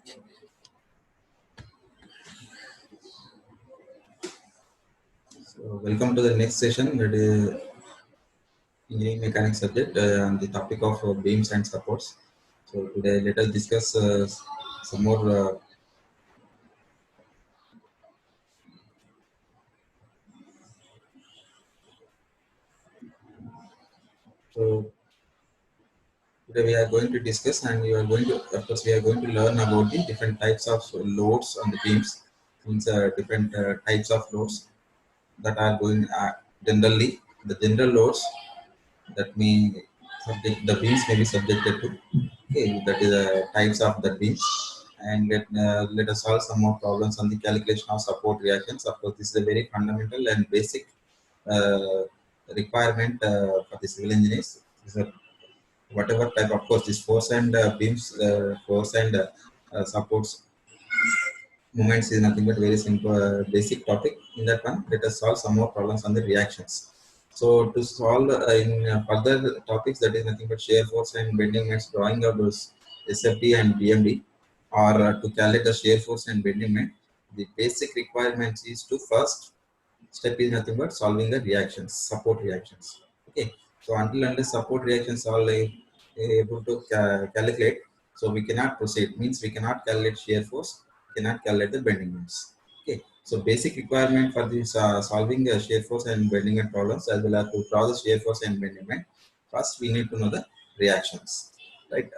So welcome to the next session, that is engineering mechanics subject on the topic of beams and supports. So today let us discuss some more. So today we are going to discuss, and we are going to, of course, we are going to learn about the different types of loads on the beams, means different types of loads that are going generally the general loads that may the beams may be subjected to. Okay, that is the types of the beams. And let us solve some more problems on the calculation of support reactions. Of course, this is a very fundamental and basic uh, requirement for the civil engineers. Is a, whatever type, of course, this force and beams, force and supports moments is nothing but very simple, basic topic. In that one, let us solve some more problems on the reactions. So to solve in further topics, that is nothing but shear force and bending moments, drawing of those SFD and BMD, or to calculate the shear force and bending moment, the basic requirements is to first step is nothing but solving the reactions, support reactions. Okay, so until unless support reactions are able to calculate, so we cannot proceed. Means we cannot calculate shear force, cannot calculate the bending moments. Okay, so basic requirement for this solving the shear force and bending moment problems, as well as to draw the shear force and bending moment. First, we need to know the reactions, right?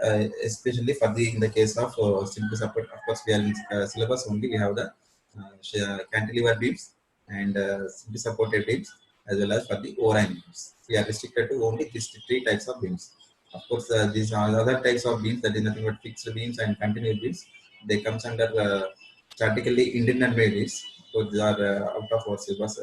Especially for the in the case of simple support. Of course, we are in syllabus only. We have the cantilever beams and simply supported beams, as well as for the overhang beams. We are restricted to only these three types of beams. Of course, these are other types of beams, that is nothing but fixed beams and continuous beams. They comes under statically indeterminate beams. So these are out of our syllabus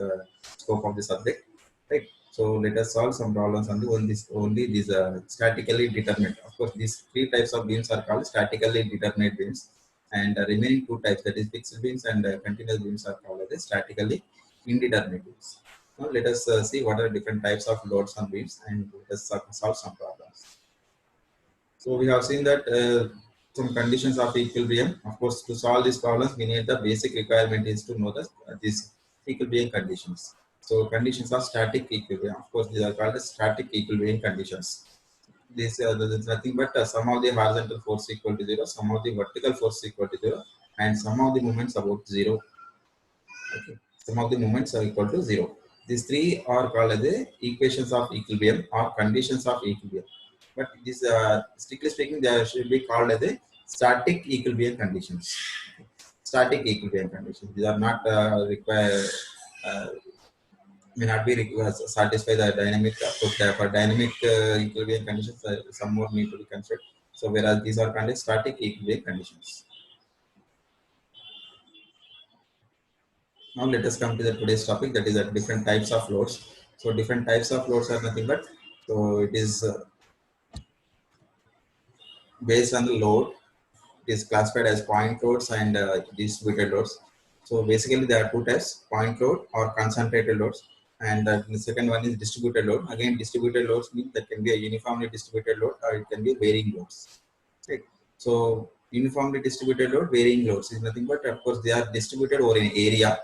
scope of the subject, right? So let us solve some problems on the only these statically determined. Of course, these three types of beams are called statically determinate beams, and remaining two types, that is fixed beams and continuous beams, are called as statically indeterminate beams. Now let us see what are different types of loads on beams, and let us solve some problems. So we have seen that some conditions of equilibrium. Of course, to solve these problems, we need the basic requirement is to know the these equilibrium conditions. So conditions of static equilibrium. Of course, these are called as static equilibrium conditions. This is nothing but some of the horizontal force equal to zero, some of the vertical force equal to zero, and some of the moments about zero. Okay, some of the moments are equal to zero. These three are called as the equations of equilibrium or conditions of equilibrium. But this, strictly speaking, they should be called as the static equilibrium conditions. Static equilibrium conditions. These are not require. Uh, may not be satisfy the dynamic for dynamic equilibrium conditions. Some more need to be considered. So whereas these are called as static equilibrium conditions. Now let us come to the today's topic, that is different types of loads. So different types of loads are nothing but, so it is based on the load. It is classified as point loads and distributed loads. So basically there are two types: point load or concentrated loads, and the second one is distributed load. Again, distributed loads means that can be a uniformly distributed load or it can be varying loads. Right. So uniformly distributed load, varying loads is nothing but, of course, they are distributed over an area.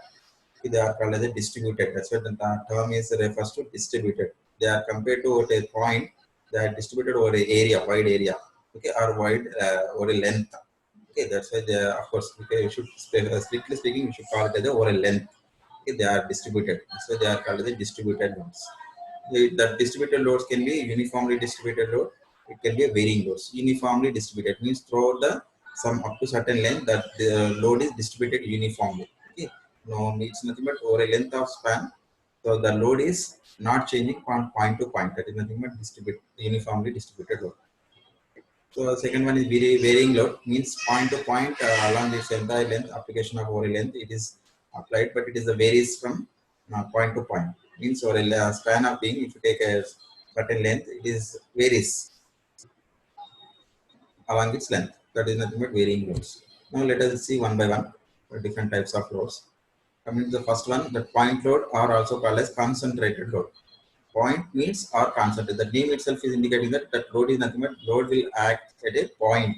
They are called as a distributed. That's why the term is refers to distributed. They are compared to a point. They are distributed over an area, wide area, okay, or wide over a length. Okay, that's why they are, of course, okay, we should strictly speaking, we should call it as a over a length. Okay, they are distributed. That's why they are called as a distributed loads. The distributed loads can be uniformly distributed load. It can be a varying loads. Uniformly distributed means throughout the some up to certain length that the load is distributed uniformly. Okay, no, it's nothing but over a length of span. So the load is not changing from point to point. That is nothing but uniformly distributed load. So the second one is varying load, means point to point along this entire length, application of over a length, it is applied, but it is a varies from point to point. Means over a span of being, if you take a certain length, it is varies along its length. That is nothing but varying loads. Now let us see one by one different types of loads. Coming to the first one, the point load are also called as concentrated load. Point means or concentrated. The name itself is indicating that that load is nothing but load will act at a point.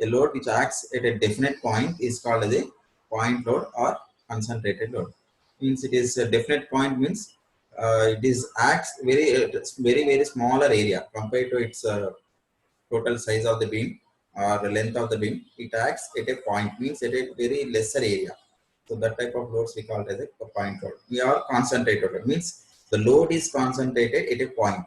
A load which acts at a definite point is called as a point load or concentrated load. Means it is a definite point means it is acts very smaller area compared to its total size of the beam or the length of the beam. It acts at a point means at a very lesser area. So that type of loads we call it as a point load. We are concentrated load means the load is concentrated at a point.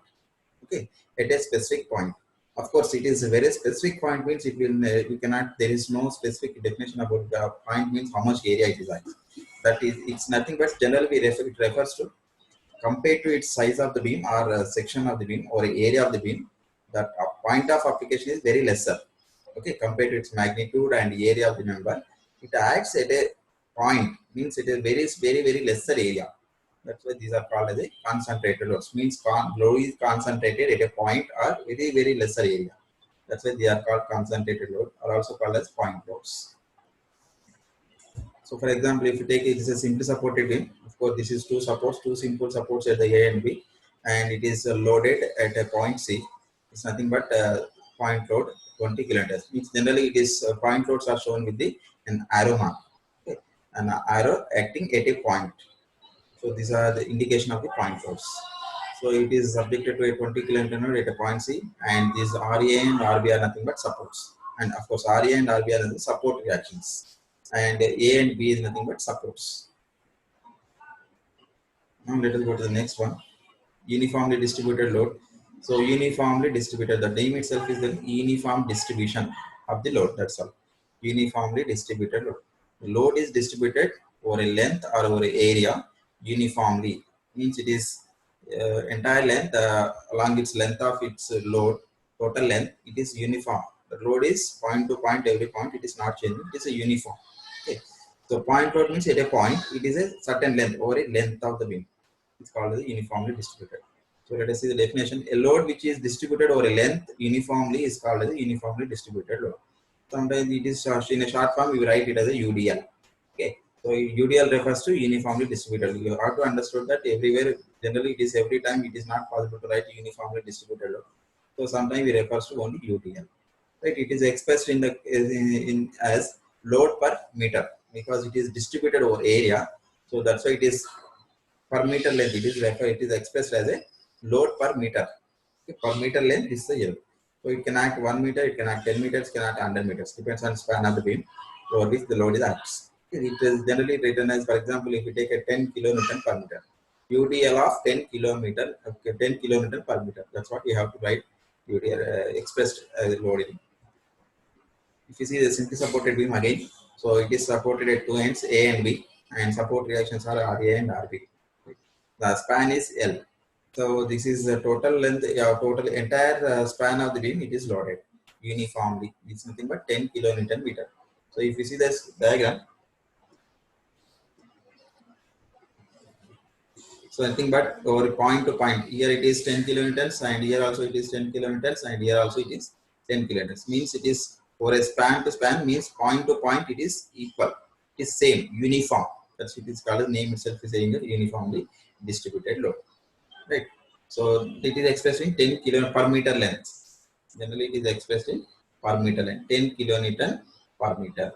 Okay, at a specific point. Of course, it is a very specific point means it will you cannot. There is no specific definition about the point means how much area it is. That is, it's nothing but generally it refers to compared to its size of the beam or section of the beam or area of the beam. That point of application is very lesser. Okay, compared to its magnitude and area of the member, it acts at a point means it is very lesser area. That's why these are called as a concentrated loads. Means load is concentrated at a point or very lesser area. That's why they are called concentrated load, or also called as point loads. So, for example, if you take it is a simply supported beam, of course, this is two simple supports at the A and B, and it is loaded at a point C. It's nothing but point load 20 kilonewtons. Means generally it is point loads are shown with an arrow mark, okay? An arrow acting at a point. So these are the indication of the point loads. So it is subjected to a 20 kilonewton load at a point C, and these RA and RB are nothing but supports. And of course, RA and RB are the support reactions, and A and B is nothing but supports. Now let us go to the next one. Uniformly distributed load. So uniformly distributed, the name itself is the uniform distribution of the load. That's all. Uniformly distributed load. The load is distributed over a length or over an area uniformly. Means it is entire length along its length of its load, total length, it is uniform. The load is point to point, every point, it is not changing, it is a uniform. Okay. So point load means at a point, it is a certain length over a length of the beam. It's called as uniformly distributed. So let us see the definition. A load which is distributed over a length uniformly is called as a uniformly distributed load. Sometimes it is in a short form, we write it as a UDL. Okay. So UDL refers to uniformly distributed. You have to understand that everywhere, generally it is every time it is not possible to write uniformly distributed load. So sometimes we refers to only UDL. Right? It is expressed in the as load per meter because it is distributed over area. So that's why it is per meter length. It is expressed as a load per meter. Okay, per meter length is the yield. So it can act 1 meter, it can act 10 meters, it can act 100 meters. Depends on span of the beam over which the load is acts. Okay, it is generally written as, for example, if you take a 10 kilonewton per meter, UDL of 10 kilometer, okay, 10 kilonewton per meter. That's what you have to write UDL expressed as loading. If you see the simply supported beam again, so it is supported at two ends A and B, and support reactions are RA and RB. The span is L. So this is the total length, total entire span of the beam. It is loaded uniformly. It's nothing but 10 kilonewton meter. So if you see this diagram, so nothing but over point to point. Here it is 10 kilonewtons, and here also it is 10 kilonewtons, and here also it is 10 kilonewtons. Means it is for a span to span, means point to point it is equal. It is same, uniform. That's what it is called. The name itself is saying that uniformly distributed load. Right. So it is expressed in 10 kilonewton per meter length. Generally, it is expressed in per meter length, 10 kilonewton per meter.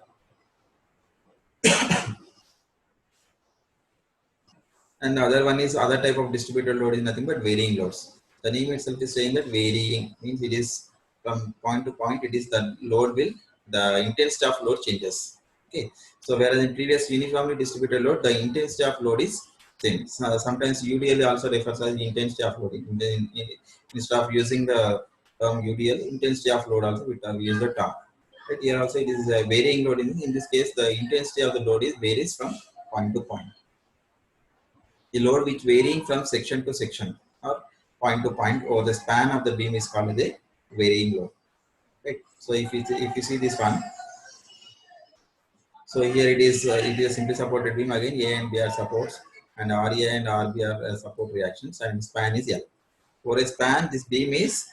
And the other one is other type of distributed load is nothing but varying loads. The name itself is saying that varying means it is from point to point. It is the load will the intensity of load changes. Okay. So whereas in previous uniformly distributed load, the intensity of load is same. So sometimes UDL also refers as intensity of loading. Instead of using the term UDL, intensity of load also we use the term. Right. Here also it is a varying load. In this case, the intensity of the load is varies from point to point. The load which varying from section to section or point to point over the span of the beam is called the varying load. Right. So if you see this one, so here it is a simply supported beam again. A and B are supports, and RA and RB are support reactions, and span is L. For a span, this beam is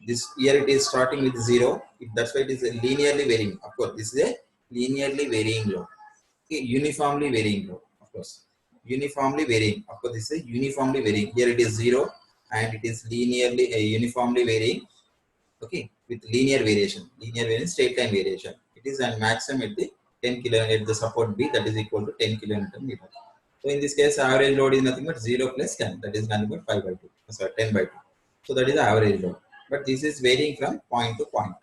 this here it is starting with 0. That's why it is linearly varying. Of course, this is a linearly varying load. Okay, uniformly varying load. Of course, uniformly varying. Of course, this is uniformly varying. Here it is 0, and it is linearly uniformly varying. Okay, with linear variation. Linear variation, straight line variation. It is a maximum at the 10 kilo at the support B, that is equal to 10 kilonewton meter. So in this case, average load is nothing but 0 plus 10, that is nothing but 5 by 2, sorry, 10 by 2. So that is the average load. But this is varying from point to point.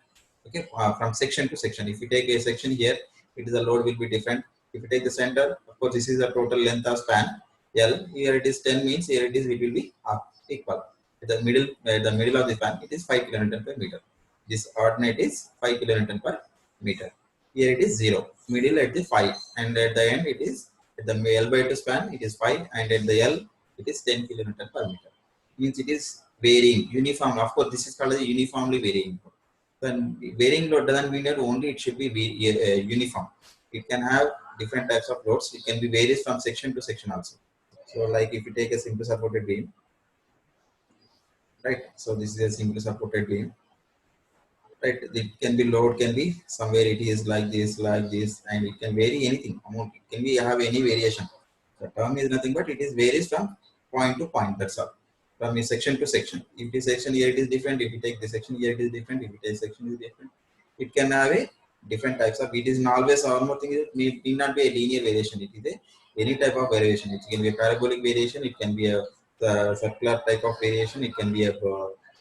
Okay, from section to section. If you take a section here, it is the load will be different. If you take the center, of course, this is the total length of span L. Here it is 10 means here it will be half equal. The middle of the span, it is 5 kilonewton per meter. This ordinate is 5 kilonewton per meter. Here it is 0, middle at the 5, and at the end it is at the L by 2 span it is 5, and at the L it is 10 kilonewton per meter. Means it is varying uniform. Of course, this is called as uniformly varying. Then varying load doesn't mean that only it should be uniform. It can have different types of loads. It can be varies from section to section also. So like if you take a simple supported beam, right? So this is a simple supported beam, right? It can be load can be somewhere it is like this, and it can vary anything amount. It can be have any variation. The term is nothing but it is varies from point to point. That's all. From a section to section. If the section here it is different, if you take the section here it is different, if you take section is different, it can have a different types of. It is always one more thing. It need not be a linear variation. It is a any type of variation. It can be a parabolic variation. It can be a circular type of variation. It can be a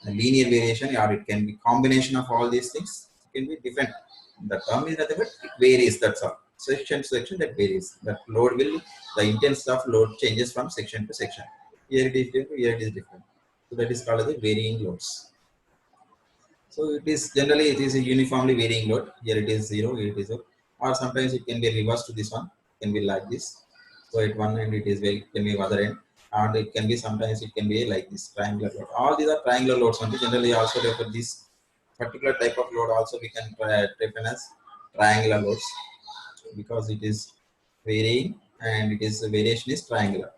linear variation, or it can be combination of all these things. It can be different. The term is nothing but it varies. That's all. Section to section that varies. That load will the intensity of load changes from section to section. Here it is different, here it is different. So that is called the varying loads. So it is generally it is a uniformly varying load. Here it is 0, here it is 0. Or sometimes it can be reversed to this one. It can be like this. So at one end it is very, it can be other end. And it can be sometimes it can be like this triangular load. All these are triangular loads. And generally also refer this particular type of load also we can define as triangular loads, because it is varying and it is variation is triangular.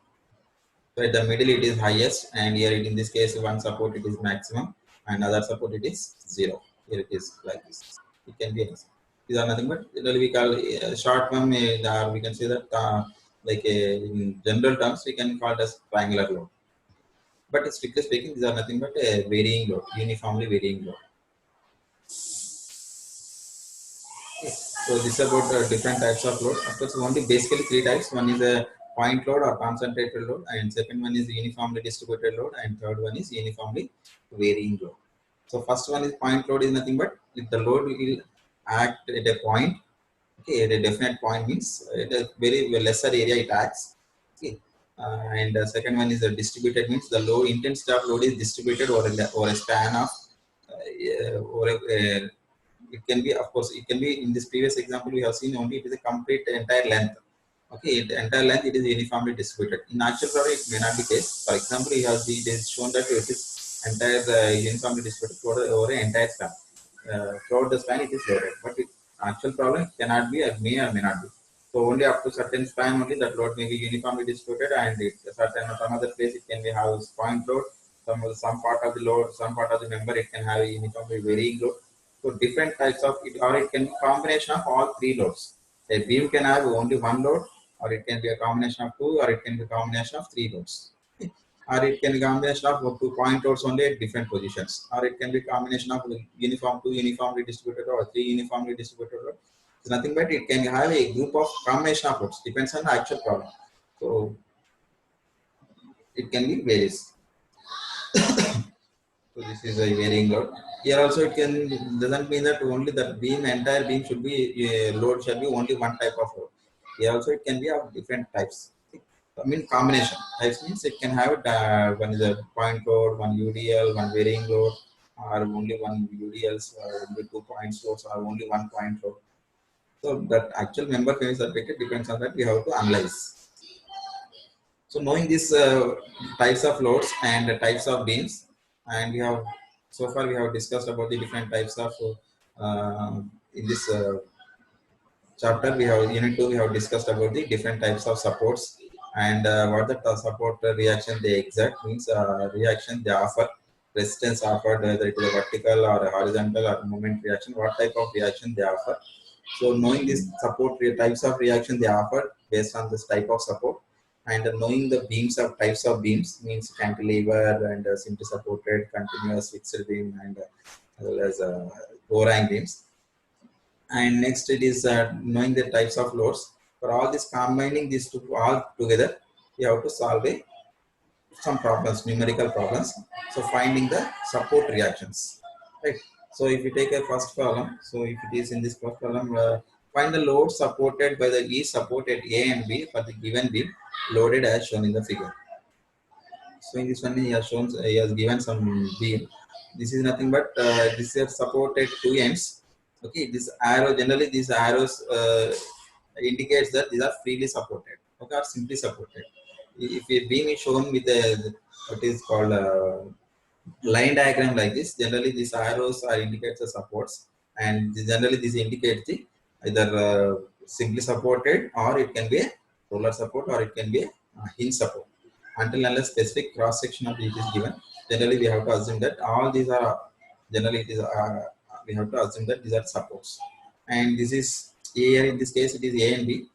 So at the middle it is highest, and here it, in this case one support it is maximum and other support it is 0. Here it is like this. It can be anything. These are nothing but generally we call short term, we can say that like in general terms we can call it as triangular load. But strictly speaking, these are nothing but a varying load, uniformly varying load. Okay. So this is about different types of load. Of course, only basically three types. One is a point load or concentrated load, and second one is uniformly distributed load, and third one is uniformly varying load. So first one is point load is nothing but if the load will act at a point, okay, at a definite point means at a very lesser area it acts. Okay. And the second one is a distributed means the load intensity of load is distributed over a span of over a, it can be, of course, it can be in this previous example we have seen only it is a complete entire length. Okay, the entire length it is uniformly distributed. In actual problem, it may not be case. For example, it is shown that it is entire uniformly distributed over an entire span. Throughout the span, it is loaded. But actual problem cannot be, or may not be. So only up to certain span only that load may be uniformly distributed, and it certain some other place it can be have point load. Some part of the load, some part of the member it can have a uniformly varying load. So different types of it, or it can be combination of all three loads. A beam can have only one load, or it can be a combination of two, or it can be a combination of three loads. Okay. Or it can be a combination of 2 point loads only at different positions, or it can be a combination of two uniformly distributed or three uniformly distributed loads. It's nothing but it can have a group of combination of loads, depends on the actual problem. So it can be various. So this is a varying load. Here also it can doesn't mean that only the beam entire beam should be load shall be only one type of load. Here also it can be of different types. I mean combination types means it can have one is a point load, one UDL, one varying load, or only one UDLs, or only 2 point loads, or only 1 point load. So that actual member is affected depends on that we have to analyze. So knowing these types of loads and types of beams, and we have so far we have discussed about the different types of in this chapter we have unit 2 we have discussed about the different types of supports, and what the support reaction they exert means reaction they offer, resistance offered, whether it is a vertical or a horizontal or moment reaction, what type of reaction they offer. So knowing these support types of reaction they offer based on this type of support, and knowing the beams of types of beams means cantilever and simply supported, continuous, fixed beam, and as well as overhang beams. And next it is knowing the types of loads. For all this, combining these two all together, you have to solve some problems, numerical problems. So finding the support reactions, right? So if you take a first column, so if it is in this first column, find the load supported by the E support at A and B for the given beam loaded as shown in the figure. So in this one, he has shown, he has given some beam. This is nothing but this is supported two ends. Okay, this arrow, generally these arrows indicates that these are freely supported, okay, or simply supported. If a beam is shown with a what is called a line diagram like this, generally these arrows are indicates the supports, and generally this indicates the either simply supported, or it can be a roller support, or it can be a hinge support. Until unless specific cross section of it is given, generally we have to assume that all these are generally it is we have to assume that these are supports. And this is here in this case it is A and B.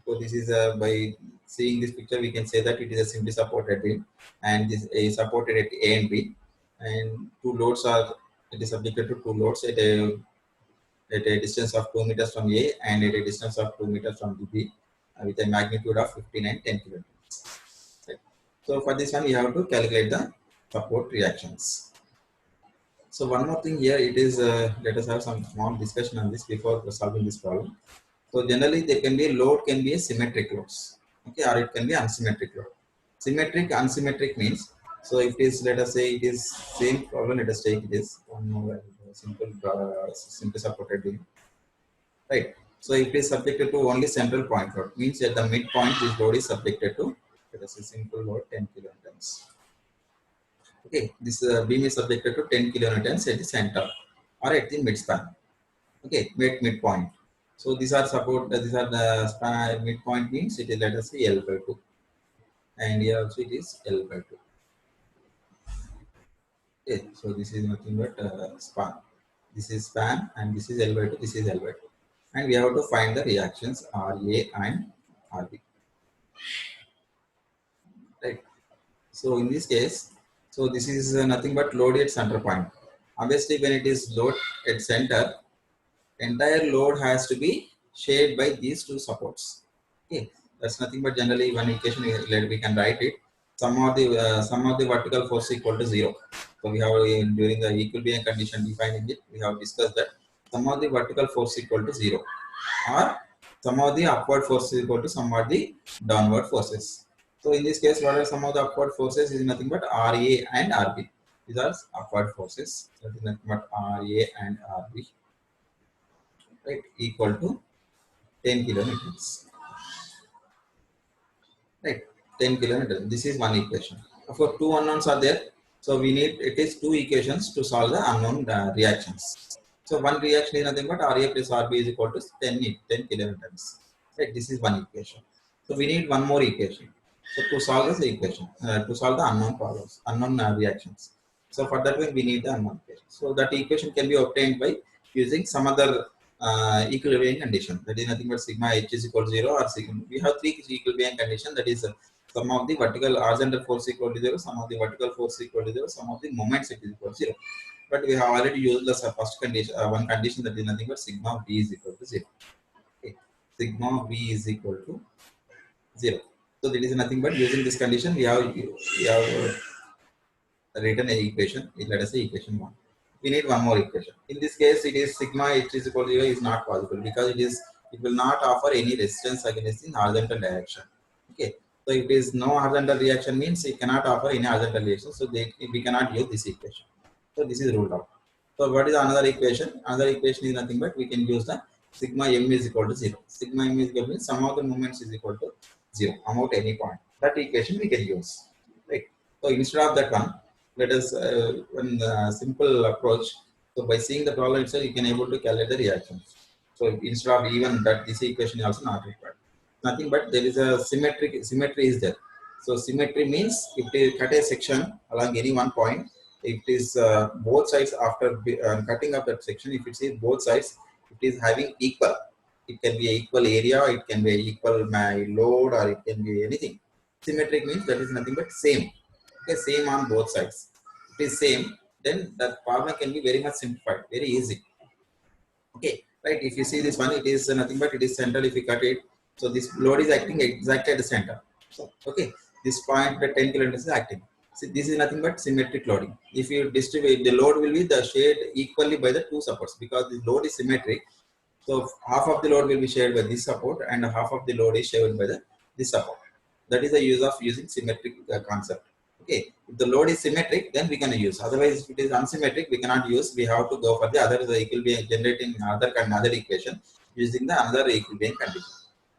So this is by seeing this picture we can say that it is a simply supported beam, and this is supported at A and B, and two loads are, it is subjected to two loads at a distance of 2 meters from A and at a distance of 2 meters from the B, with a magnitude of 15 and 10 kilonewtons. Right. So for this one, you have to calculate the support reactions. So one more thing here, it is let us have some small discussion on this before solving this problem. So generally, there can be a load, can be a symmetric loads, okay, or it can be unsymmetric load. Symmetric, unsymmetric means, so if it is, let us say it is same problem, let us take it is one more simple simple supported beam, right? So if it is subjected to only central point load, means at the midpoint this load is subjected to, let us say simple load 10 kilonewtons. Okay, this beam is subjected to 10 kilonewtons at the center or at the midspan. Okay, midpoint. So these are support. These are the span midpoint means it is, let us say, L by 2, and here also it is L by 2. Okay, so this is nothing but span. This is span and this is L by 2. This is L by 2, and we have to find the reactions RA and RB. Right. So in this case, so this is nothing but load at center point. Obviously, when it is load at center, entire load has to be shared by these two supports. Okay, that's nothing but generally one equation we can write it. Sum of the vertical force equal to 0. So we have during the equilibrium condition defining it, we have discussed that sum of the vertical force equal to 0, or sum of the upward force equal to sum of the downward forces. So in this case, what are some of the upward forces is nothing but RA and RB. These are upward forces. That is nothing but RA and RB, right, equal to 10 kilonewtons, right, 10 kilonewtons. This is one equation. Of course, two unknowns are there, so we need it is two equations to solve the unknown reactions. So one reaction is nothing but Ra plus Rb is equal to 10 kilonewtons, right. This is one equation. So we need one more equation. So to solve this equation, to solve the unknown problems, unknown reactions. So for that way we need the unknown equation. So that equation can be obtained by using some other equilibrium condition, that is nothing but sigma h is equal to 0, or sigma, we have three equilibrium condition, that is sum of the vertical horizontal force equal to 0, sum of the vertical force equal to 0, sum of the moments it is equal to 0. But we have already used the first condition, one condition, that is nothing but sigma v is equal to 0. Okay. Sigma v is equal to 0. So that is nothing but using this condition we have written an equation. Let us say equation 1. We need one more equation. In this case, it is sigma h is equal to 0 is not possible, because it will not offer any resistance against in horizontal direction. Okay. So if it is no horizontal reaction means it cannot offer any horizontal reaction. So we cannot use this equation. So this is ruled out. So what is another equation? Another equation is nothing but we can use the sigma m is equal to 0. Sigma m is equal to sum of the moments is equal to 0 about any point. That equation we can use. Right. So instead of that one, let us one simple approach. So by seeing the problem itself, you can able to calculate the reactions. So instead of even that, this equation is also not required. Nothing but there is a symmetry is there. So symmetry means if they cut a section along any one point, if it is both sides after cutting up that section, if it is both sides, it is having equal. It can be a equal area, it can be a equal load, or it can be anything. Symmetric means that is nothing but same. Okay, same on both sides. It is same. then that problem can be very much simplified, very easy. Okay, right. If you see this one, it is nothing but it is central. If you cut it, so this load is acting exactly at the center. So okay, this point the 10 kilonewtons is acting. See, this is nothing but symmetric loading. If you distribute the load will be the shared equally by the two supports because the load is symmetric. So half of the load will be shared by this support and half of the load is shared by the this support. That is the use of using symmetric concept. Okay, if the load is symmetric, then we can use. Otherwise, if it is unsymmetric, we cannot use. We have to go for the other equilibrium generating another equation using the another equilibrium condition.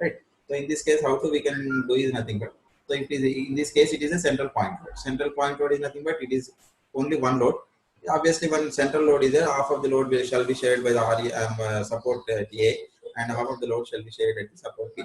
Right. So in this case, how to we can do is nothing but. So if it is in this case, it is a central point load. Central point load is nothing but it is only one load. Obviously, when central load is there, half of the load shall be shared by the support TA, and half of the load shall be shared at the support P.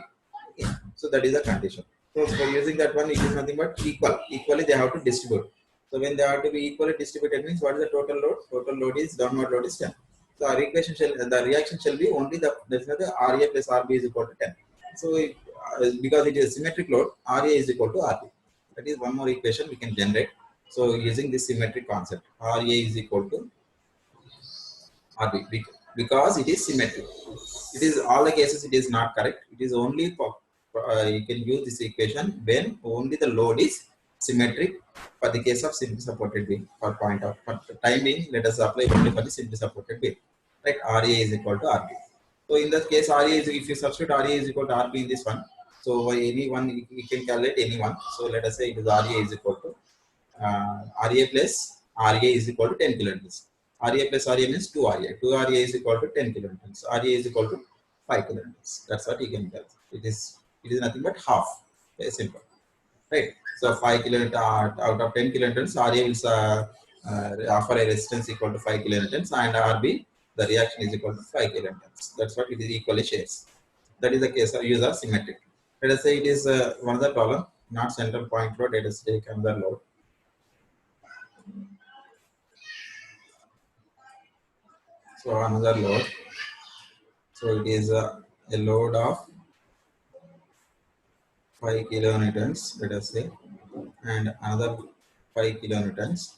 Okay. So that is the condition. So for using that one, it is nothing but equal. Equally, they have to distribute. So when they have to be equally distributed, means what is the total load? Total load is downward load is 10. So our equation shall the reaction shall be only the definitely RA plus RB is equal to 10. So because it is symmetric load, RA is equal to RB. That is one more equation we can generate. So using this symmetric concept, RA is equal to RB because it is symmetric. It is all the cases it is not correct. It is only for you can use this equation when only the load is symmetric for the case of simply supported beam for point of for the time being. Let us apply only for the simply supported beam. Right, RA is equal to RB. So in that case, RA is if you substitute RA is equal to RB in this one. So any one we can calculate any one. So let us say it is RA is equal to RA plus RA is equal to 10 kilonewtons. RA plus RA means 2 RA. 2 RA is equal to 10 kilonewtons. RA is equal to 5 kilonewtons. That's what you can tell. It is nothing but half. Very simple. Right. So 5 kilonewtons out of 10 kilonewtons, RA will offer a resistance equal to 5 kilonewtons and RB the reaction is equal to 5 kilonewtons. That's what it is equally shares. That is the case of use of symmetric. Let us say it is one other problem, not central point load. Let us take another load. So another load. So it is a load of 5 kilonewtons, let us say, and another 5 kilonewtons.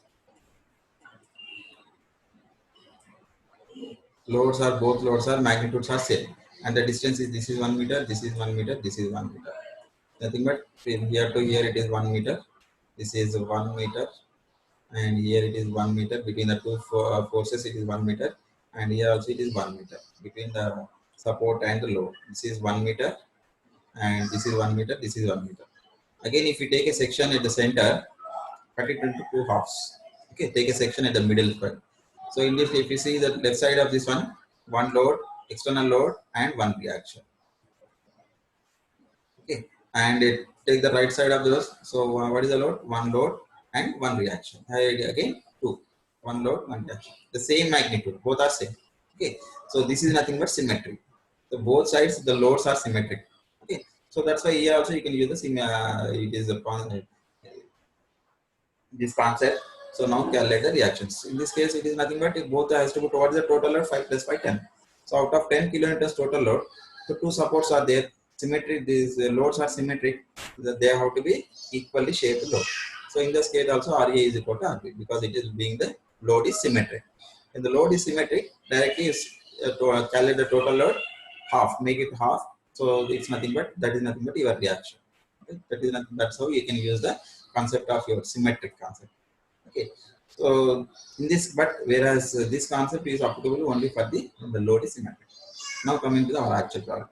Both loads are magnitudes are same, and the distance is this is 1 meter, this is 1 meter, this is 1 meter. Nothing but from here to here it is 1 meter. This is 1 meter, and here it is 1 meter. Between the two forces, it is 1 meter, and here also it is 1 meter between the support and the load. This is 1 meter, and this is 1 meter. This is 1 meter. Again, if you take a section at the center, cut it into two halves. Okay, take a section at the middle part. So in this, if you see the left side of this one load, external load, and one reaction. Okay, and take the right side of those. So what is the load? One load and one reaction. Again, two. One load, one reaction. The same magnitude, both are same. Okay, so this is nothing but symmetry. So both sides, the loads are symmetric. Okay, so that's why here also you can use the it is a this concept. So now calculate the reactions. In this case, it is nothing but both has to be towards the total load 5 plus 5 10. So out of 10 kilonewtons total load, the two supports are there. Symmetric. These loads are symmetric. They have to be equally shaped load. So in this case also RA is equal to RB because it is being the load is symmetric. When the load is symmetric, directly is to calculate the total load half, make it half. So it's nothing but that is nothing but your reaction. Okay? That is nothing. That's how you can use the concept of your symmetric concept. Okay, so in this, but whereas this concept is applicable only for the load is symmetric. Now coming to our actual problem.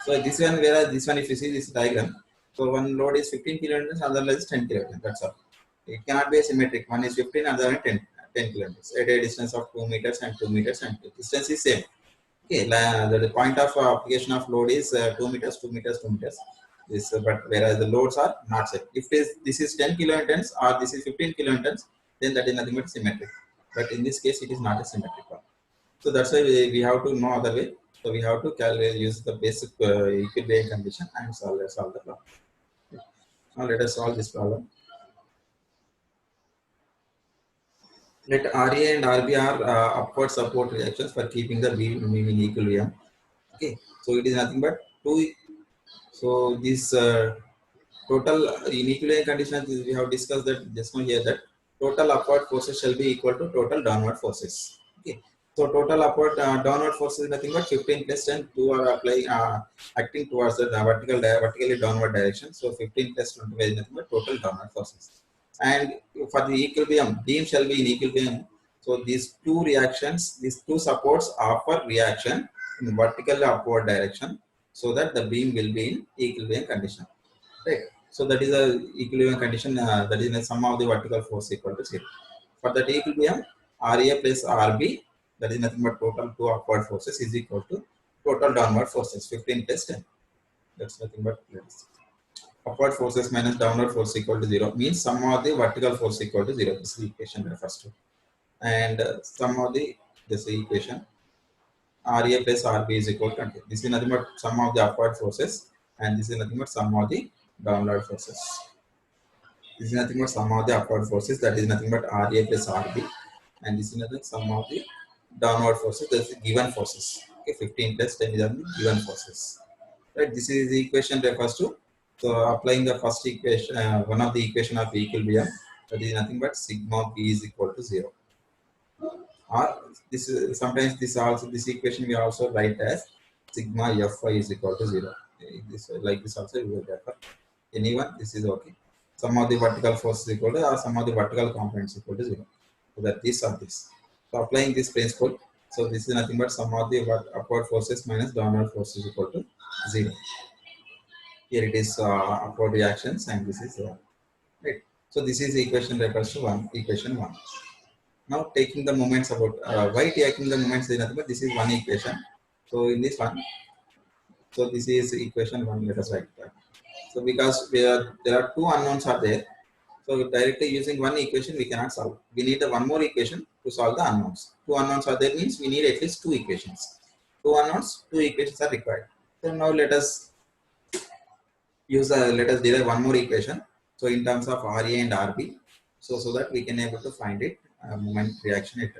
So this one, whereas this one, if you see this diagram, so one load is 15 kilonewtons, other load is 10 kilonewtons. That's all. It cannot be a symmetric. One is 15, other one 10 kilonewtons at a distance of 2 meters and 2 meters, and the distance is same. Okay, the point of application of load is 2 meters, 2 meters, 2 meters. This, but whereas the loads are not same. If this is 10 kilonewtons or this is 15 kilonewtons, then that is nothing but symmetric. But in this case, it is not a symmetric one. So that's why we have to know other way. So we have to use the basic equilibrium condition and solve the problem. Now let us solve this problem. Let RA and RB are upward support reactions for keeping the beam in equilibrium. Okay, so it is nothing but two. So this total in equilibrium conditions we have discussed that just now here that total upward forces shall be equal to total downward forces. Okay. So total upward downward forces is nothing but 15 plus 10. Two are applying acting towards the vertically downward direction. So 15 plus 20 is nothing but total downward forces. And for the equilibrium, beam shall be in equilibrium. So these two reactions, these two supports offer reaction in vertical upward direction, so that the beam will be in equilibrium condition. Right. So that is a equilibrium condition. That is the sum of the vertical force equal to 0. For that equilibrium, RA plus RB, that is nothing but total two upward forces, is equal to total downward forces 15 plus 10. That's nothing but upward forces minus downward force equal to 0 means sum of the vertical force equal to 0. This is the equation refers to. And sum of the this equation RA plus RB is equal to 20. This is nothing but sum of the upward forces, and this is nothing but sum of the downward forces. This is nothing but sum of the upward forces, that is nothing but RA plus RB, and this is nothing sum of the downward forces, that is the given forces. Okay, 15 plus 10 is the given forces. Right, this is the equation refers to. So applying the first equation, one of the equation of equilibrium, that is nothing but sigma B is equal to 0. Or this is sometimes this equation we also write as sigma Fy is equal to 0. This like this also we will refer. Anyone, this is okay. Sum of the vertical force is equal to, or sum of the vertical components equal to 0. So that this or this. So applying this principle, so this is nothing but sum of the upward forces minus downward forces equal to 0. Here it is upward reactions, and this is right. So this is the equation refers to equation 1. Now taking the moments about why taking the moments is nothing but this is one equation. So in this one, so this is equation 1. Let us write that. So because there are two unknowns are there, so directly using one equation we cannot solve. We need the one more equation to solve the unknowns. Two unknowns are there means we need at least two equations. Two unknowns, two equations are required. So now let us let us derive one more equation. So in terms of RA and RB, so that we can able to find it moment reaction at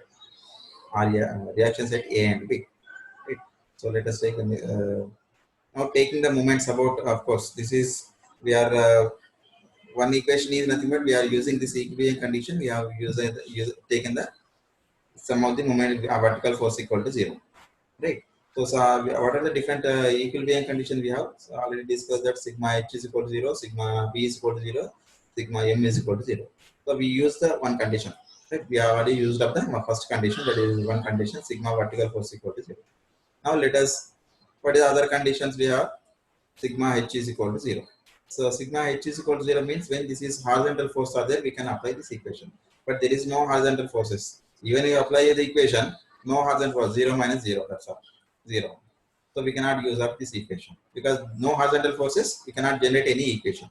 reactions at A and B. Right? So let us take now taking the moments about, of course, this is we are one equation is nothing but we are using this equilibrium condition. We have taken the sum of the moment vertical force equal to 0. Right. So what are the different equilibrium conditions we have? So already discussed that sigma h is equal to 0, sigma b is equal to 0, sigma m is equal to 0. So we use the one condition. Right. We have already used up the first condition, that is one condition, sigma vertical force equal to 0. Now let us, what is the other conditions we have? Sigma h is equal to 0. So sigma h is equal to 0 means when this is horizontal force are there, we can apply this equation. But there is no horizontal forces. Even if you apply the equation, no horizontal force, 0 minus 0, that's all, 0. So we cannot use up this equation. Because no horizontal forces, we cannot generate any equation.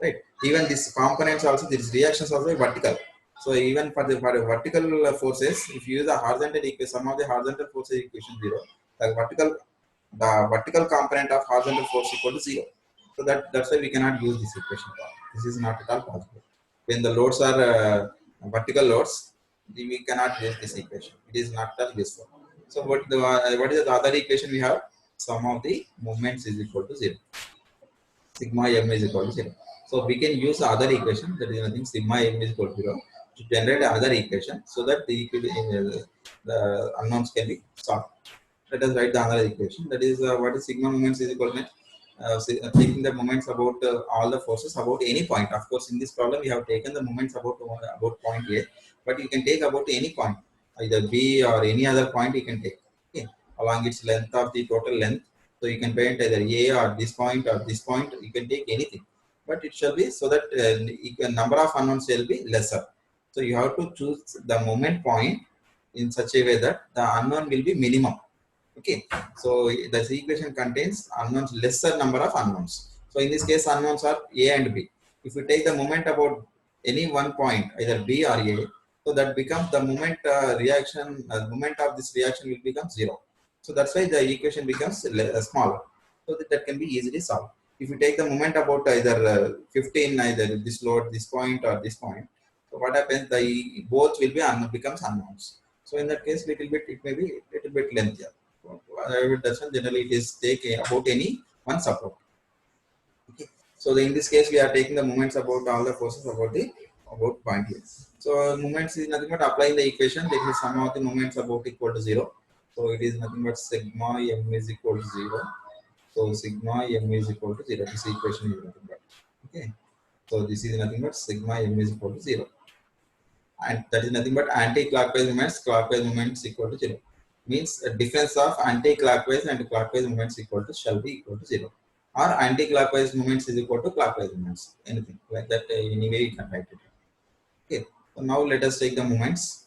Right? Even these components also, these reactions also vertical. So even for the vertical forces, if you use a horizontal equation, some of the horizontal forces equation 0, the vertical component of horizontal force equal to 0. So that's why we cannot use this equation. This is not at all possible. When the loads are vertical loads, we cannot use this equation. It is not that useful. So what is the other equation we have? Sum of the moments is equal to 0. Sigma m is equal to 0. So we can use the other equation, that is nothing, sigma m is equal to 0, to generate another equation so that the unknowns can be solved. Let us write the other equation, that is what is sigma moments is equal to taking the moments about all the forces about any point. Of course, in this problem we have taken the moments about point A, but you can take about any point, either B or any other point you can take, okay, along its length of the total length. So you can paint either A or this point or this point, you can take anything, but it shall be so that number of unknowns will be lesser. So you have to choose the moment point in such a way that the unknown will be minimum. Okay, so this equation contains unknowns, lesser number of unknowns. So in this case, unknowns are A and B. If we take the moment about any one point, either B or A, so that becomes the moment moment of this reaction will become 0. So that's why the equation becomes smaller. So that can be easily solved. If you take the moment about either 15, either this load, this point or this point, so what happens? The both will be becomes unknowns. So in that case, it may be little bit lengthier. Doesn't generally it is take about any one support. Okay. So in this case we are taking the moments about all the forces about the about point A. So moments is nothing but applying the equation. Let me sum of the moments about equal to 0. So it is nothing but sigma m is equal to 0. So sigma m is equal to 0. This equation is nothing but, okay. So this is nothing but sigma m is equal to 0. And that is nothing but anti-clockwise moments, clockwise moments equal to 0. Means a difference of anti-clockwise and clockwise moments equal to shall be equal to 0. Or anti-clockwise moments is equal to clockwise moments. Anything like that, anyway you can write it. Okay. So now let us take the moments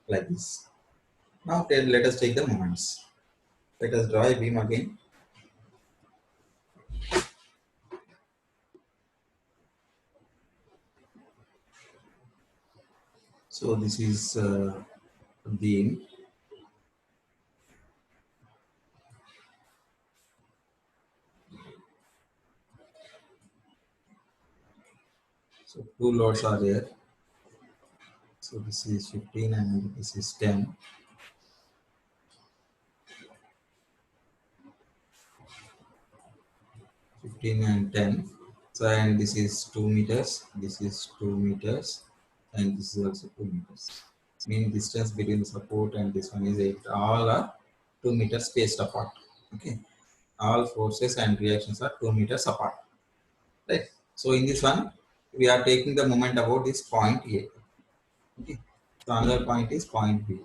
like this. Now then let us take the moments. Let us draw a beam again. So this is beam. So two loads are there. So this is 15 and this is 10. 15 and 10. So and this is 2 meters, this is 2 meters, and this is also 2 meters. Mean distance between the support and this one is 8. All are 2 meters spaced apart. Okay. All forces and reactions are 2 meters apart. Right. So in this one, we are taking the moment about this point A. Okay. So another point is point B.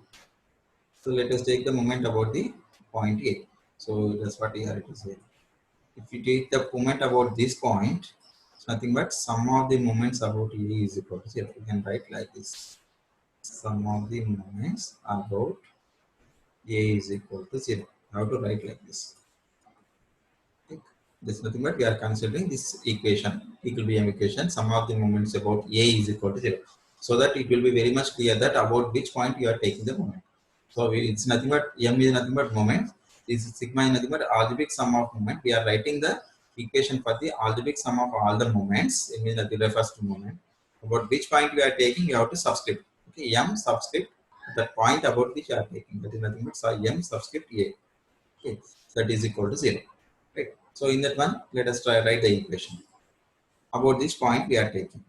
So let us take the moment about the point A. So that's what here it is here. If you take the moment about this point, it's nothing but sum of the moments about A is equal to 0. You can write like this. Sum of the moments about A is equal to 0. How to write like this? Okay. There's nothing but we are considering this equation, equilibrium equation, sum of the moments about A is equal to 0. So that it will be very much clear that about which point you are taking the moment. So it's nothing but M is nothing but moment. This is sigma is nothing but algebraic sum of moment. We are writing the equation for the algebraic sum of all the moments. It means that it refers to moment. About which point we are taking, you have to subscript. Okay, M subscript the point about which you are taking. That is nothing but M subscript A. Okay, that is equal to 0. Right. So in that one, let us try write the equation. About this point we are taking.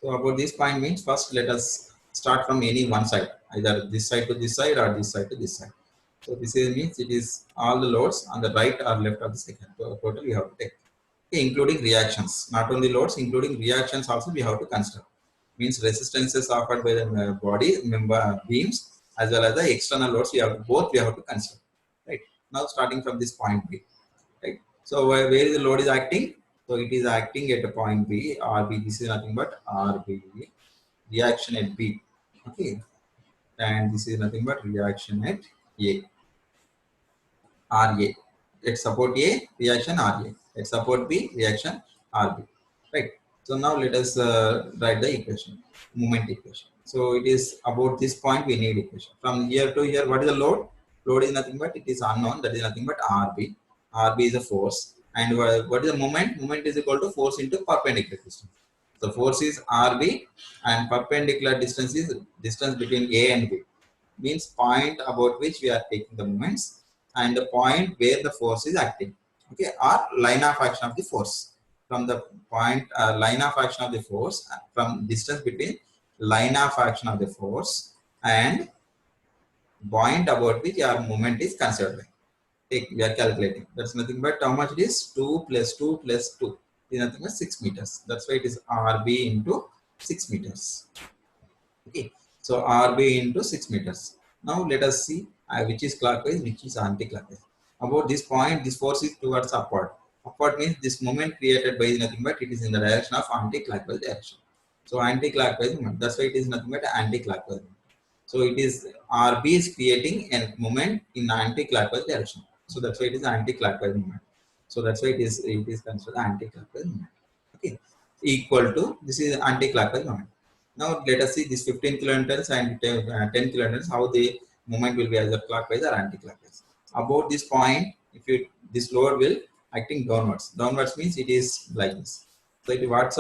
So about this point means first let us start from any one side, either this side to this side or this side to this side. So this is means it is all the loads on the right or left of the second. So total we have to take, okay, including reactions. Not only loads, including reactions also we have to consider. Means resistances offered by the body member beams as well as the external loads we have both we have to consider. Right. Now starting from this point B. Right. So where is the load is acting? So it is acting at a point B, RB. This is nothing but RB, reaction at B. Okay. And this is nothing but reaction at A, RA. At support A, reaction RA. At support B, reaction RB. Right. So now let us write the equation, moment equation. So it is about this point we need equation. From here to here, what is the load? Load is nothing but it is unknown. That is nothing but RB. RB is a force. And what is the moment? Moment is equal to force into perpendicular distance. So force is RB and perpendicular distance is distance between A and B. Means point about which we are taking the moments and the point where the force is acting. Okay, or line of action of the force. From the point line of action of the force, from distance between line of action of the force and point about which our moment is considered. Take, we are calculating. That's nothing but how much it is 2 plus 2 plus 2 is nothing but 6 meters. That's why it is RB into 6 meters. Okay, so RB into 6 meters. Now let us see which is clockwise, which is anti-clockwise. About this point, this force is towards upward. Upward means this moment created by nothing but it is in the direction of anti-clockwise direction. So anti-clockwise moment. That's why it is nothing but anti-clockwise. So it is RB is creating a moment in anti-clockwise direction. So that's why it is anti-clockwise moment. So that's why it is considered anti-clockwise moment. Okay, equal to this is anti-clockwise moment. Now let us see this 15 kilonewtons and 10 kilonewtons how the moment will be either clockwise or anti-clockwise. About this point, if you this load will acting downwards. Downwards means it is like this. So it, what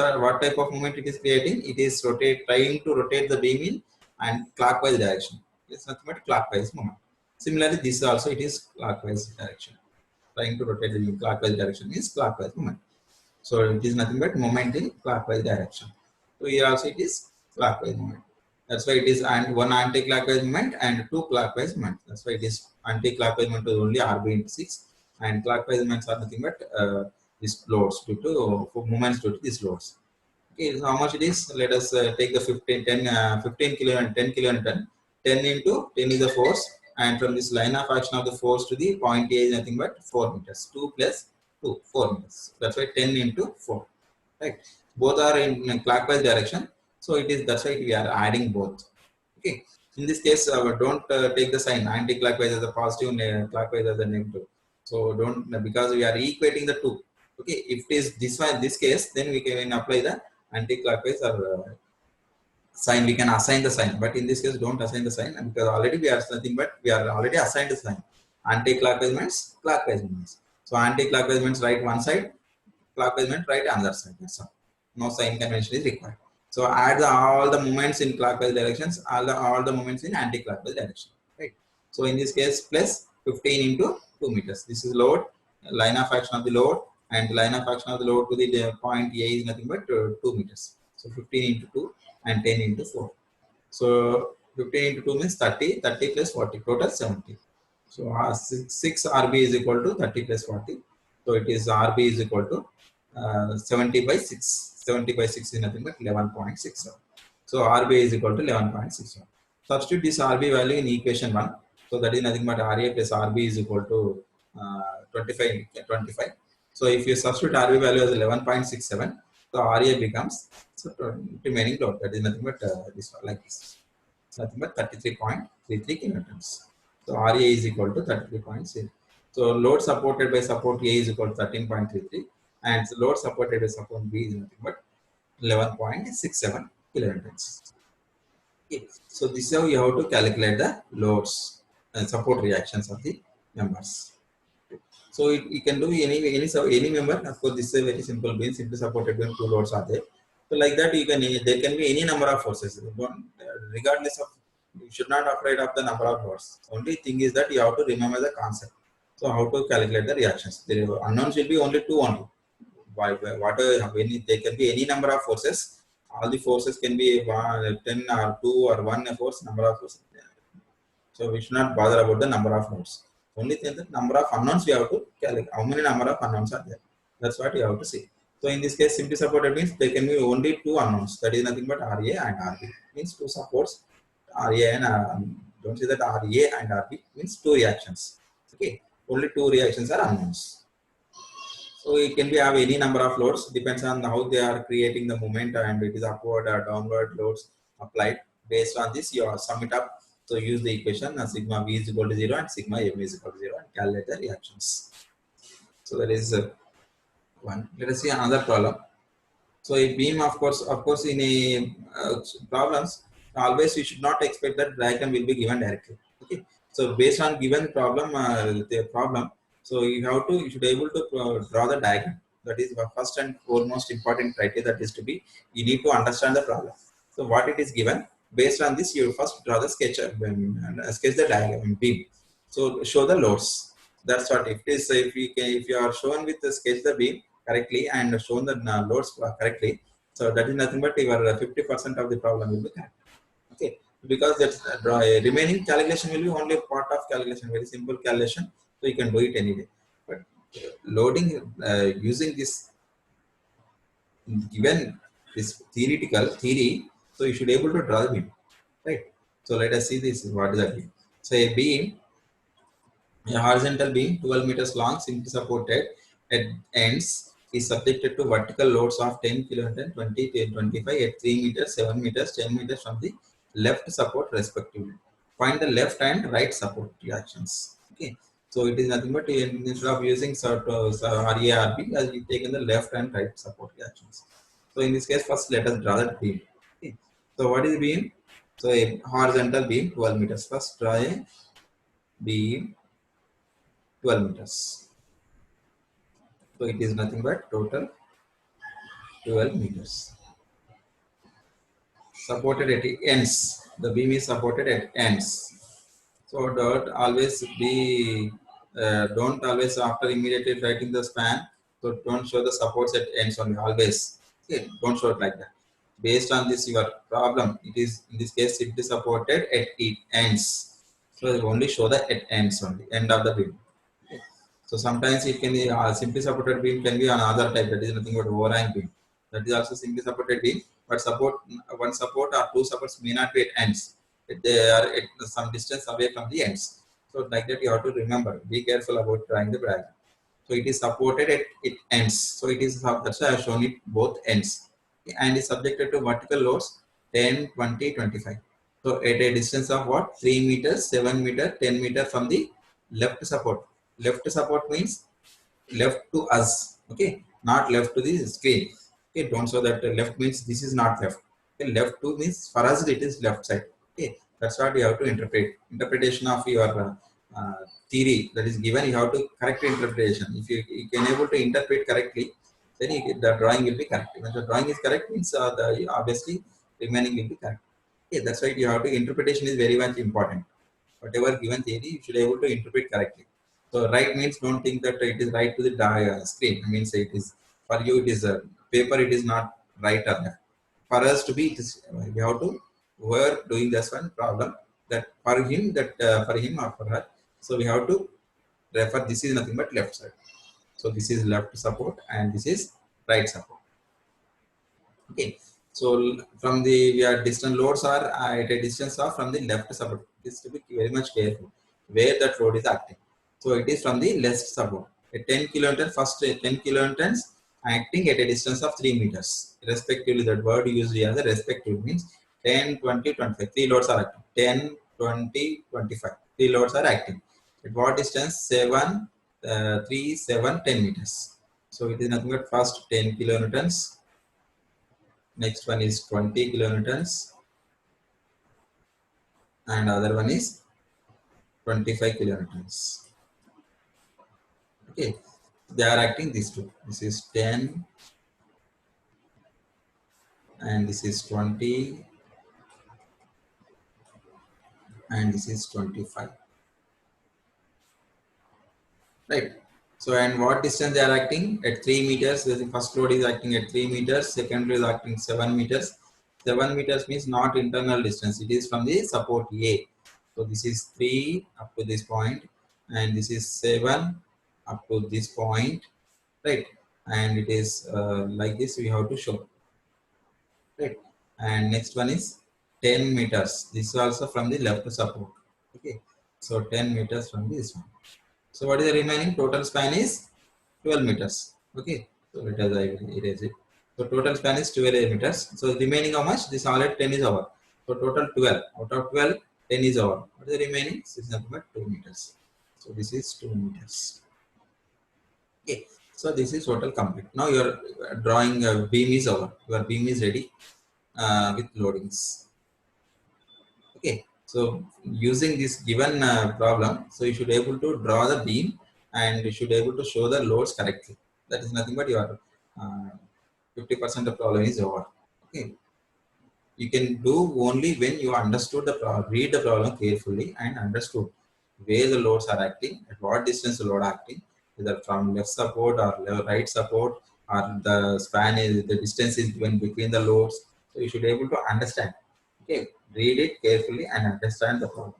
type of moment it is creating? It is trying to rotate the beam in and clockwise direction. It's nothing but clockwise moment. Similarly, this also it is clockwise direction. Trying to rotate the beam clockwise direction is clockwise moment. So it is nothing but moment in clockwise direction. So here also it is clockwise movement. That's why it is and one anti-clockwise movement and two clockwise movement. That's why it is anti-clockwise movement is only RB into 6 and clockwise movements are nothing but these loads due to movements due to these loads. Okay, so how much it is? Let us take the 15 kilo and 10 kilo and 10 into 10 is the force, and from this line of action of the force to the point A is nothing but 4 meters. 2 plus 2, 4 meters. That's why 10 into 4. Right? Both are in clockwise direction. So it is that's why we are adding both. Okay. In this case, don't take the sign anti-clockwise as a positive, clockwise as a negative. So don't because we are equating the two. Okay. If it is this one, this case, then we can apply the anti-clockwise or sign. We can assign the sign, but in this case, don't assign the sign because already we are nothing but we are already assigned the sign. Anti-clockwise means clockwise means. So anti-clockwise means right one side, clockwise means right another side. That's all. No sign convention is required. So add all the moments in clockwise directions, all the moments in anti-clockwise direction. Right. So in this case, plus 15 into 2 meters. This is load, line of action of the load, and line of action of the load to the point A is nothing but 2 meters. So 15 into 2 and 10 into 4. So 15 into 2 means 30, 30 plus 40, total 70. So 6 RB is equal to 30 plus 40. So it is RB is equal to 70 by 6. 70 by 6 is nothing but 11.67. So RB is equal to 11.61. Substitute this RB value in equation 1. So that is nothing but RA plus RB is equal to 25. So if you substitute RB value as 11.67, so RA becomes so remaining load. That is nothing but this one like this. Nothing but 33.33 kilonewtons. So RA is equal to 33.6. So load supported by support A is equal to 13.33 and load supported by support B is nothing but 11.67 kilonewtons. Okay. So this is how you have to calculate the loads and support reactions of the members. So you can do any member. Of course, this is a very simple beam, simply supported beam, two loads are there. So like that, you can there can be any number of forces. Regardless of, you should not afraid of the number of loads. Only thing is that you have to remember the concept. So how to calculate the reactions? The unknowns will be only two only. There can be any number of forces. All the forces can be 10 or 2 or 1 force, number of forces. So we should not bother about the number of nodes. Only thing that number of unknowns we have to calculate. How many number of unknowns are there? That's what you have to see. So in this case, simply supported means there can be only two unknowns. That is nothing but RA and RB. Means two supports, RA and don't say that RA and RB means two reactions. Okay, only two reactions are unknowns. So it can be have any number of loads, depends on how they are creating the moment and it is upward or downward loads applied. Based on this, you sum it up. So use the equation sigma V is equal to 0 and sigma M is equal to 0 and calculate the reactions. So that is one. Let us see another problem. So a beam, of course, in a problems, always you should not expect that diagram will be given directly. Okay. So based on given problem, so you should be able to draw the diagram. That is the first and foremost important criteria. That is to be, you need to understand the problem. So what it is given, based on this, you first draw the sketch the diagram beam. So show the loads. That's what it is. If you are shown with the sketch the beam correctly and shown the loads correctly, so that is nothing but your 50% of the problem will be correct. Okay, because that remaining calculation will be only part of calculation, very simple calculation, so you can do it any day. But loading using this given this theory, so you should be able to draw the beam, right? So let us see this. What is that beam? So a beam, a horizontal beam 12 meters long, simply supported at ends, is subjected to vertical loads of 10 kN, 20, 25 at 3 meters, 7 meters, 10 meters from the left support respectively. Find the left and right support reactions. Okay. So it is nothing but instead of using RARB, as we taken the left and right support reactions. So in this case, first let us draw the beam. Okay. So what is beam? So a horizontal beam 12 meters. First draw a beam 12 meters. So it is nothing but total 12 meters. Supported at ends. The beam is supported at ends. So don't always after immediately writing the span. So don't show the supports at ends only always. Okay, don't show it like that. Based on this your problem, it is in this case simply supported at it ends. So it will only show the it ends only, end of the beam. Okay. So sometimes it can be simply supported beam can be another type, that is nothing but overhang beam. That is also simply supported beam, but support one support or two supports may not be at ends. They are at some distance away from the ends. So like that you have to remember. Be careful about drawing the diagram. So it is supported at it ends. So it is that's why I have shown it both ends, and is subjected to vertical loads 10, 20, 25. So at a distance of what? 3 meters, 7 meter, 10 meter from the left support. Left support means left to us, okay, not left to the screen. Okay, don't show that left means this is not left. Okay, left to means for us it is left side. Okay, that's what you have to interpret. Interpretation of your theory that is given, you have to correct interpretation. If you can able to interpret correctly, then the drawing will be correct. When the drawing is correct, means the obviously remaining will be correct. Okay, that's why you have to interpretation is very much important. Whatever given theory, you should be able to interpret correctly. So right means don't think that it is right to the screen. I mean, say it is for you. It is a paper. It is not right or left. For us to be, it is, we have to whoever doing this one problem that for him for him or for her. So we have to refer. This is nothing but left side. So this is left support and this is right support. Okay. So from the we are distant loads are at a distance of from the left support. This to be very much careful where that load is acting. So it is from the left support. A 10 kilonewton first 10 kilonewtons acting at a distance of 3 meters. Respectively, that word used here, the respective means 10, 20, 25. Three loads are acting. 10, 20, 25. Three loads are acting. At what distance? 7, 3, 7, 10 meters. So it is nothing but first 10 kilonewtons. Next one is 20 kilonewtons and other one is 25 kilonewtons. Okay, they are acting these two. This is 10 and this is 20 and this is 25. Right. So and what distance they are acting at 3 meters? The first load is acting at 3 meters, second load is acting 7 meters. 7 meters means not internal distance. It is from the support A. So this is 3 up to this point and this is 7 up to this point, right? And it is like this we have to show, right? And next one is 10 meters. This is also from the left support. Okay, so 10 meters from this one. So what is the remaining? Total span is 12 meters. Okay, so let us I will erase it. So total span is 12 meters. So remaining how much? This solid 10 is over. So total 12. Out of 12, 10 is over. What is the remaining? 6 nothing but 2 meters. So this is 2 meters. Okay. So this is total complete. Now your drawing beam is over. Your beam is ready with loadings. Okay. So using this given problem, so you should be able to draw the beam and you should be able to show the loads correctly. That is nothing but your 50% of problem is over. Okay. You can do only when you understood the problem, read the problem carefully and understood where the loads are acting, at what distance the load acting, whether from left support or right support, or the span is the distance is given between the loads. So you should be able to understand. Okay, read it carefully and understand the problem.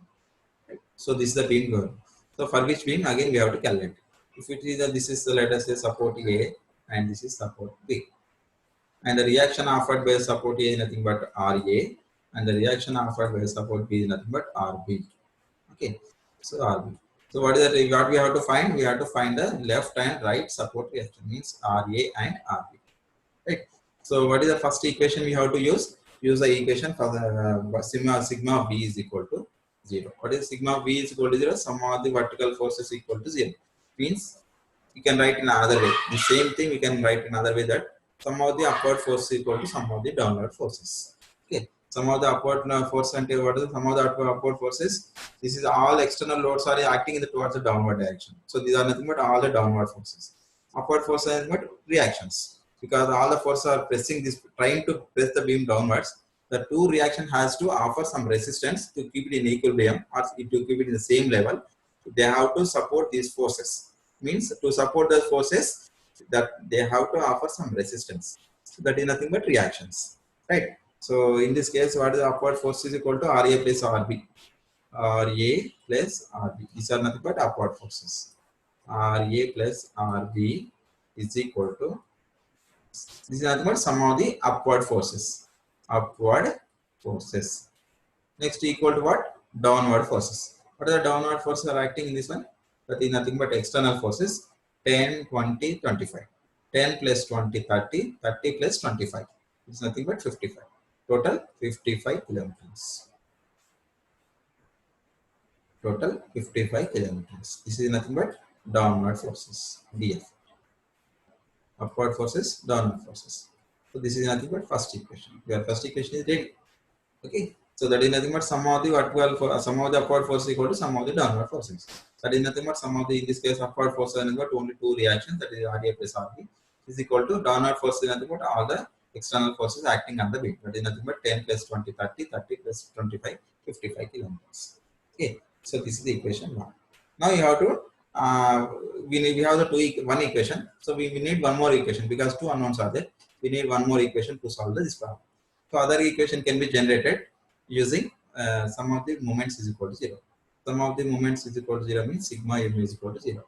Right? So this is the beam going. So for which beam again we have to calculate. If it is this is let us say support A and this is support B. And the reaction offered by support A is nothing but RA, and the reaction offered by support B is nothing but RB. Okay, so RB. So what is that? What we have to find? We have to find the left and right support reaction, means RA and RB. Right. So what is the first equation we have to use? Use the equation for the sigma B is equal to 0. What is sigma B is equal to 0? Sum of the vertical forces equal to 0. Means you can write in another way. The same thing we can write in another way, that sum of the upward force equal to sum of the downward forces. Okay. Sum of the upward force and what is the sum of the upward forces? This is all external loads are acting in the towards the downward direction. So these are nothing but all the downward forces. Upward forces are but reactions, because all the forces are pressing this, trying to press the beam downwards. The two reaction has to offer some resistance to keep it in equilibrium or to keep it in the same level. They have to support these forces. Means to support the forces, that they have to offer some resistance. So that is nothing but reactions. right? So in this case, what is the upward force is equal to RA plus RB. RA plus RB. These are nothing but upward forces. RA plus RB is equal to, this is nothing but sum of the upward forces. Upward forces. Next equal to what? Downward forces. What are the downward forces are acting in this one? That is nothing but external forces. 10, 20, 25. 10 plus 20, 30. 30 plus 25. It's nothing but 55. Total 55 kilometers. Total 55 kilometers. This is nothing but downward forces. DF. Upward forces, downward forces. So this is nothing but first equation. Your first equation is ready. Okay. So that is nothing but sum of the vertical for sum of the upward force equal to sum of the downward forces. That is nothing but sum of the, in this case, upward force is nothing but only two reactions, that is RA plus RB is equal to downward force is nothing but all the external forces acting on the beam. That is nothing but 10 plus 20, 30, 30 plus 25, 55 kilometers. Okay. So this is the equation 1. Now you have to we have the one equation. So we need one more equation because two unknowns are there. We need one more equation to solve this problem. So other equation can be generated using sum of the moments is equal to 0. Sum of the moments is equal to 0 means sigma m is equal to 0.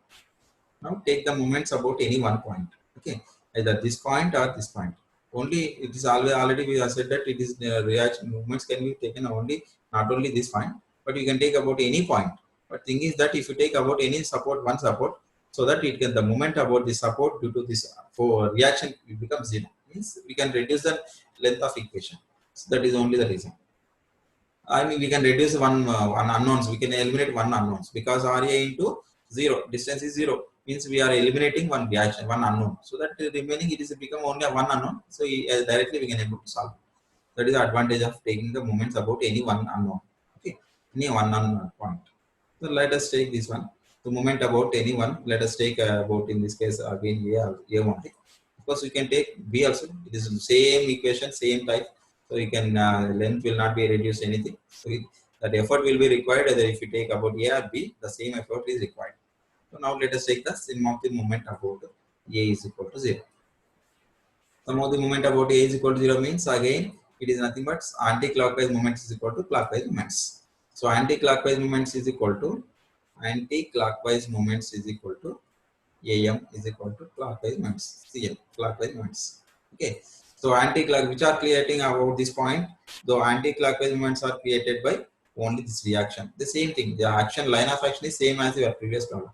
Now take the moments about any one point. Okay, either this point or this point. Only it is already we have said that it is reaction movements can be taken only not only this point, but you can take about any point. But thing is that if you take about any support, one support, so that it can the moment about the support due to this for reaction it becomes 0. Means we can reduce the length of equation. So that is only the reason. I mean, we can reduce one unknowns. We can eliminate one unknowns because RA into 0 distance is 0 means we are eliminating one reaction, one unknown. So that remaining it is become only one unknown. So directly we can able to solve. That is the advantage of taking the moments about any one unknown. Okay, any one unknown point. So let us take this one. The moment about any one. Let us take about in this case again A only. Of course, you can take B also. It is the same equation, same type. So you can length will not be reduced anything. So that effort will be required either if you take about A or B, the same effort is required. So now let us take the sum of the moment about A is equal to 0. Sum of the moment about A is equal to 0 means again it is nothing but anti-clockwise moments is equal to clockwise moments. So anti-clockwise moments is equal to anti-clockwise moments is equal to AM is equal to clockwise moments. CM clockwise moments. Okay. So anti-clock which are creating about this point, though anti-clockwise moments are created by only this reaction. The same thing, the action line of action is same as your previous problem.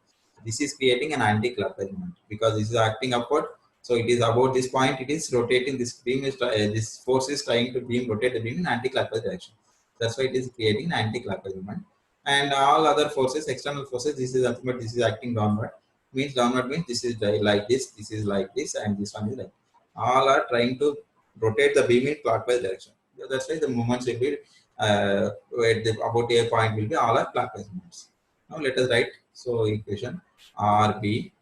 This is creating an anti-clockwise moment because this is acting upward. So it is about this point. It is rotating. This beam is this force is trying to beam rotate the beam in anti-clockwise direction. That's why it is creating an anti-clockwise moment. And all other forces, external forces, this is nothing but this is acting downward. Means downward means this is like this is like this, and this one is like. All are trying to rotate the beam in clockwise direction. That's why the movements will be about a point will be all are clockwise movements. Now let us write. So equation RB.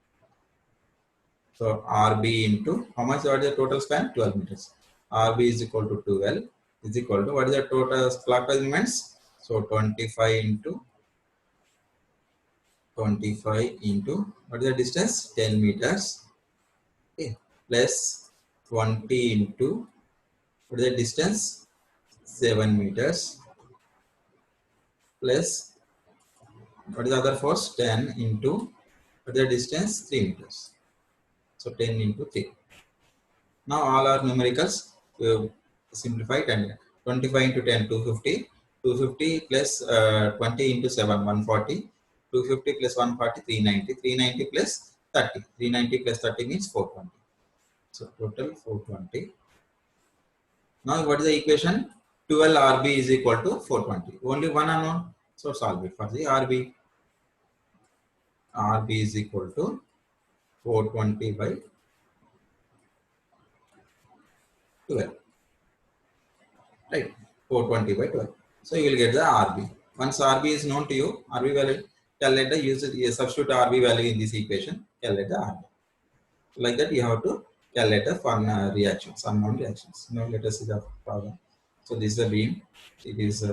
So RB into how much? What is the total span? 12 meters. RB is equal to 12 is equal to what is the total clockwise movements? So 25 into 25 into what is the distance? 10 meters. Okay, plus 20 into what is the distance? 7 meters. Plus what is the other force? 10 into what is the distance? 3 meters. So 10 into 3. Now all our numericals simplified, and 25 into 10 250, 250 plus 20 into 7 140, 250 plus 140 390, 390 plus 30, 390 plus 30 means 420. So total 420. Now what is the equation? 12 RB is equal to 420. Only one unknown. So solve it for the RB. RB is equal to 420 by 12. Right? 420 by 12. So you will get the RB. Once RB is known to you, RB value, calculate the use substitute RB value in this equation, calculate the RB. Like that you have to calculate the fun reactions, unknown reactions. Now let us see the problem. So this is the beam. It is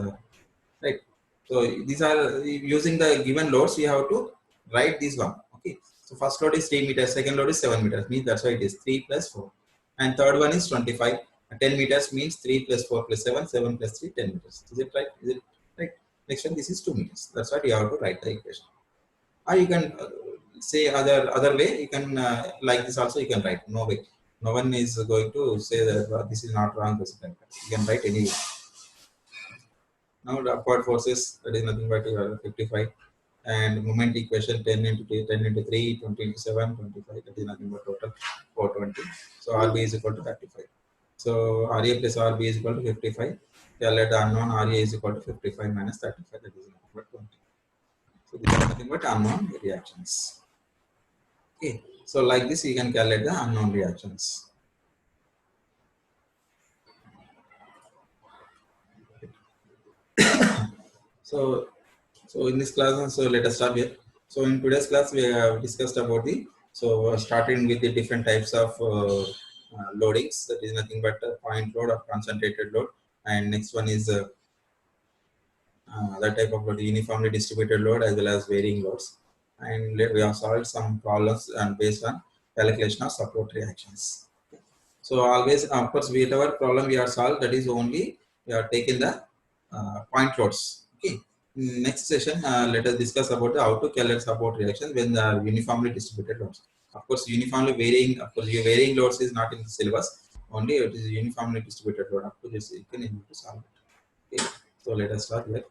right. So these are using the given loads. You have to write this one. Okay. So first load is 3 meters, second load is 7 meters. Means that's why it is 3 plus 4, and third one is 25. 10 meters means 3 plus 4 plus 7, 7 plus 3, 10 meters. Is it right? Is it right? Next one, this is 2 meters. That's what you have to write the equation. Or you can say other way. You can like this also. You can write no way. No one is going to say that this is not wrong. This is like that. You can write any. Now the upward forces, that is nothing but 55, and moment equation 10 into 3, 10 into 3, 20 into 7, 25. That is nothing but total 420. So RB is equal to 35. So RA plus RB is equal to 55. Calculate the unknown. RA is equal to 55 minus 35. That is nothing but 20. So these are nothing but unknown reactions. Okay. So like this, you can calculate the unknown reactions. So in this class, so let us start here. So in today's class, we have discussed about starting with the different types of loadings. That is nothing but point load or concentrated load. And next one is that type of load, uniformly distributed load as well as varying loads. And we have solved some problems and based on calculation of support reactions. So always, of course, whatever problem we have solved, that is only we have taken the point loads. Okay. Next session, let us discuss about how to calculate support reactions when the uniformly distributed loads. Of course, uniformly varying. Of course, your varying loads is not in the syllabus. Only it is uniformly distributed load. Up to this, you can able to solve it. Okay. So let us start here.